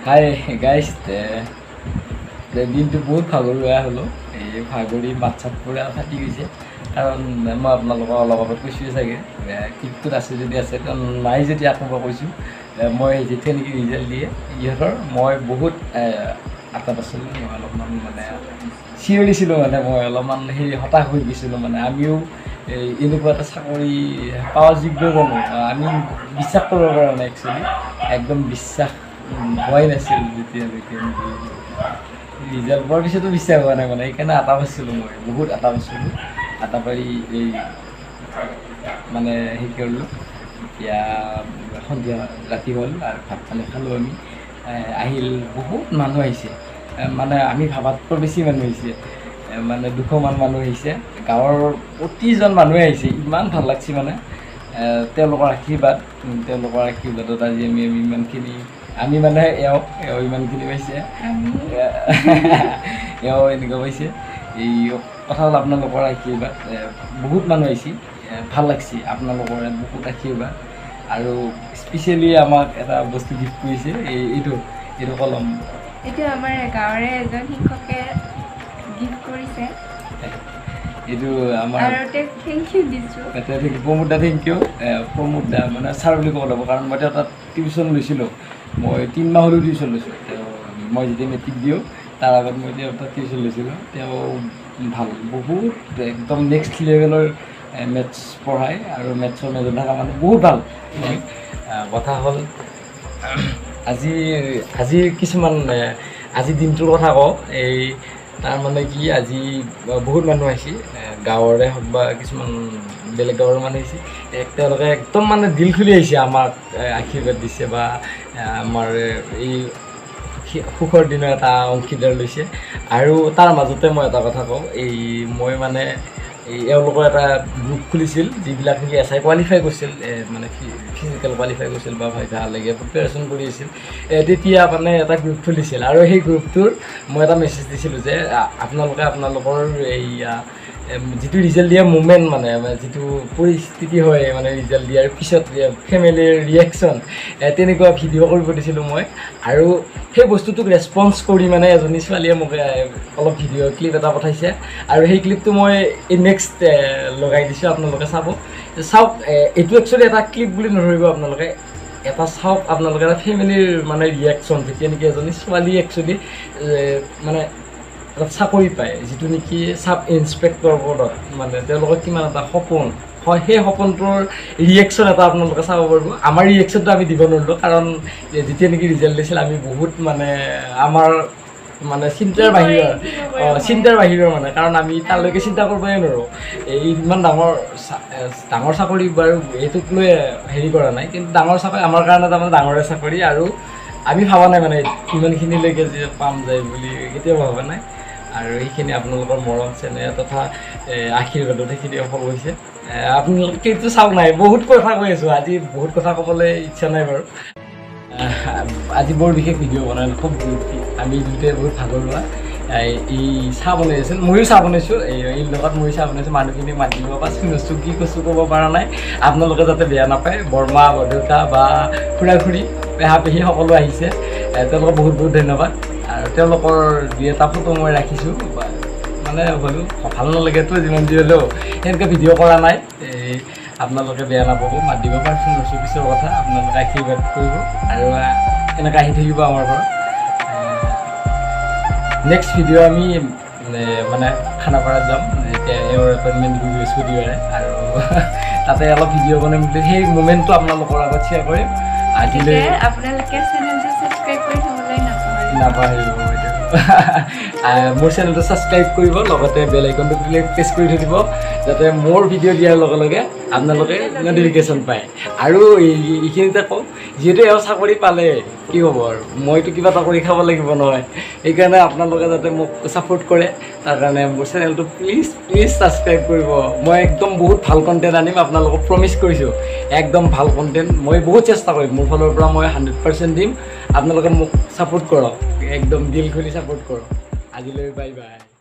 hi guys দিনটো বহুত ভাগৰুৱা হ'লোঁ এই ভাগৰি মাত চাত পুৰা ফাটি গৈছে কাৰণ মই আপোনালোকক অলপ আগত কৈছোঁৱে চাগে ক্লিপটোত আছে যদি আছে নাই যদি আকৌ মই কৈছোঁ মই যেতিয়া নেকি ৰিজাল্ট দিয়ে ইহঁতৰ মই বহুত আটাত আছিলোঁ মই অলপমান মানে চিঞৰিছিলোঁ মানে মই অলপমান সেই হতাশ হৈ গৈছিলোঁ মানে আমিও এনেকুৱা এটা চাকৰি পাৱা যোগ্য জানো আমি বিশ্বাস কৰিব পৰা নাই একচুৱেলি একদম বিশ্বাস হোৱাই নাছিল যেতিয়ালৈকে ৰিজাল্ট পোৱাৰ পিছতো বিশ্বাস হোৱা নাই মানে সেইকাৰণে আটা পাইছিলোঁ মই বহুত আটা পাইছিলোঁ আটা পাৰি এই মানে হেৰি কৰিলোঁ এতিয়া সন্ধিয়া ৰাতি হ'ল আৰু ভাত পানী খালোঁ আমি আহিল বহুত মানুহ আহিছে মানে আমি ভাবাতকৈ বেছি মানুহ আহিছে মানে 200মান মানুহ আহিছে গাঁৱৰ প্ৰতিজন মানুহে আহিছে ইমান ভাল লাগছে মানে তেওঁলোকৰ আশীৰ্বাদত আজি আমি ইমানখিনি আমি মানে এওঁ ইমানখিনি পাইছে এওঁ এনেকুৱা পাইছে এই কথা হ'ল আপোনালোকৰ আশীৰ্বাদ বহুত মানুহ আহিছে ভাল লাগছে আপোনালোকৰ বহুত আশীৰ্বাদ আৰু স্পেচিয়েলি আমাক এটা বস্তু গিফ্ট কৰিছে এইটো কলম এইটো আমাৰ গাঁৱৰে এজন শিক্ষকে গিফ্ট কৰিছে এইটো আমাৰ থেংক ইউ দিছোঁ প্ৰমোদ দা থেংক ইউ প্ৰমোদ দা মানে ছাৰ বুলি ক'ব লাগিব কাৰণ মই তাত টিউশ্যন লৈছিলোঁ মই 3 মাহ হ'লেও টিউশ্যন লৈছোঁ মই যেতিয়া মেট্ৰিক দিওঁ তাৰ আগত মই তাত টিউশ্যন লৈছিলোঁ তেওঁ ভাল বহুত একদম নেক্সট লেভেলৰ মেথছ পঢ়ায় আৰু মেথছৰ মেজৰ থকা মানুহ বহুত ভাল কথা হ'ল আজিৰ কিছুমান আজিৰ দিনটোৰ কথা কওঁ এই তাৰ মানে কি আজি বহুত মানুহ আহিছে গাঁৱৰে হওক বা কিছুমান বেলেগ গাঁৱৰ মানুহ আহিছে তেওঁলোকে একদম মানে দিল খুলি আহিছে আমাক আশীৰ্বাদ দিছে বা আমাৰ এই সুখৰ দিনৰ এটা অংশীদাৰ লৈছে আৰু তাৰ মাজতে মই এটা কথা কওঁ এই মই মানে এওঁলোকৰ এটা গ্ৰুপ খুলিছিল যিবিলাক নেকি SI কোৱালিফাই কৰিছিল মানে ফিজিকেল কোৱালিফাই কৰিছিল বা ভাইভালৈকে প্ৰিপেৰেশ্যন কৰি আছিল তেতিয়া মানে এটা গ্ৰুপ খুলিছিল আৰু সেই গ্ৰুপটোৰ মই এটা মেছেজ দিছিলোঁ যে আপোনালোকৰ এই যিটো ৰিজাল্ট দিয়া মুমেণ্ট মানে যিটো পৰিস্থিতি হয় মানে ৰিজাল্ট দিয়াৰ পিছত ফেমিলিৰ ৰিয়েকশ্যন তেনেকুৱা ভিডিঅ' কৰিব দিছিলোঁ মই আৰু সেই বস্তুটোক ৰেছপন্স কৰি মানে এজনী ছোৱালীয়ে মোক অলপ ভিডিঅ' ক্লিপ এটা পঠাইছে আৰু সেই ক্লিপটো মই নেক্সট লগাই দিছোঁ আপোনালোকে চাওক এইটো একচুৱেলি এটা ক্লিপ বুলি নধৰিব আপোনালোকে এটা চাওক আপোনালোকে এটা ফেমিলিৰ মানে ৰিয়েকশ্যন যেতিয়া নেকি এজনী ছোৱালী একচুৱেলি মানে এটা চাকৰি পায় যিটো নেকি চাব ইনস্পেক্টৰ পদত মানে তেওঁলোকৰ কিমান এটা সপোন হয় সেই সপোনটোৰ ৰিয়েকশ্যন এটা আপোনালোকে চাব পাৰিব আমাৰ ৰিয়েকশ্যনটো আমি দিব নোৱাৰিলোঁ কাৰণ যেতিয়া নেকি ৰিজাল্ট দিছিল আমি বহুত মানে আমাৰ মানে চিন্তাৰ বাহিৰৰ মানে কাৰণ আমি তালৈকে চিন্তা কৰিবই নোৱাৰোঁ এই ইমান ডাঙৰ চাকৰি বাৰু এইটোক লৈ হেৰি কৰা নাই কিন্তু ডাঙৰ চাকৰি আমাৰ কাৰণে তাৰমানে ডাঙৰে চাকৰি আৰু আমি ভাবা নাই মানে ইমানখিনিলৈকে যে পাম যায় বুলি কেতিয়াও ভবা নাই আৰু এইখিনি আপোনালোকৰ মৰম চেনেহ তথা আশীৰ্বাদত সেইখিনি সফল হৈছে আপোনালোকে কিন্তু চাওক নাই বহুত কথা কৈ আছোঁ আজি বহুত কথা ক'বলৈ ইচ্ছা নাই বাৰু আজি বৰ বিশেষ ভিডিঅ' বনালোঁ খুব আমি দুয়োটাই বহুত ভাগৰুৱা এই চাহ বনাই আছিল ময়ো চাহ বনাইছোঁ এই লগত ময়ো চাহ বনাইছোঁ মানুহখিনি মাতিব পাইছোঁ কি কৈছোঁ ক'ব পৰা নাই আপোনালোকে যাতে বেয়া নাপায় বৰমা বৰদেউতা বা খুৰা খুৰী পেহা পেহী সকলো আহিছে তেওঁলোকক বহুত বহুত ধন্যবাদ আৰু তেওঁলোকৰ দুই এটা ফটো মই ৰাখিছোঁ মানে হ'লেও ভাল নালাগেতো যিমান যি হ'লেও সেনেকৈ ভিডিঅ' কৰা নাই আপোনালোকে বেয়া নাপাব মাত দিব পাৰিছোঁ লৈছোঁ পিছৰ কথা আপোনালোকে আশীৰ্বাদ কৰিব আৰু এনেকৈ আহি থাকিব আমাৰ ঘৰত নেক্সট ভিডিঅ' আমি মানে খানাপাৰাত যাম যেতিয়া এওঁৰ এপইণ্টমেণ্ট হৈ বৃহস্পতিবাৰে আৰু তাতে অলপ ভিডিঅ' বনাম বুলি সেই মুমেণ্টটো আপোনালোকৰ আগত শ্বেয়াৰ কৰিম আজিলৈ আপোনালোকে চেনেলটো ছাবস্ক্ৰাইব কৰি থ'বলৈ নাপাহৰিব মোৰ চেনেলটো ছাবস্ক্ৰাইব কৰিব লগতে বেল আইকনটো প্ৰেছ কৰি থৈ দিব যাতে মোৰ ভিডিঅ' দিয়াৰ লগে লগে আপোনালোকে ন'টিফিকেশ্যন পায় আৰু এইখিনিতে কওঁ যিহেতু এওঁ চাকৰি পালে কি হ'ব আৰু মইতো কিবা এটা কৰি খাব লাগিব নহয় সেইকাৰণে আপোনালোকে যাতে মোক ছাপোৰ্ট কৰে তাৰ কাৰণে মোৰ চেনেলটো প্লিজ ছাবস্ক্ৰাইব কৰিব মই একদম বহুত ভাল কণ্টেণ্ট আনিম আপোনালোকক প্ৰমিছ কৰিছোঁ একদম ভাল কণ্টেণ্ট মই বহুত চেষ্টা কৰিম মোৰ ফালৰ পৰা মই 100% দিম আপোনালোকে মোক ছাপোৰ্ট কৰক একদম দিল খুলি ছাপোৰ্ট কৰক আজিলৈ বাই বাই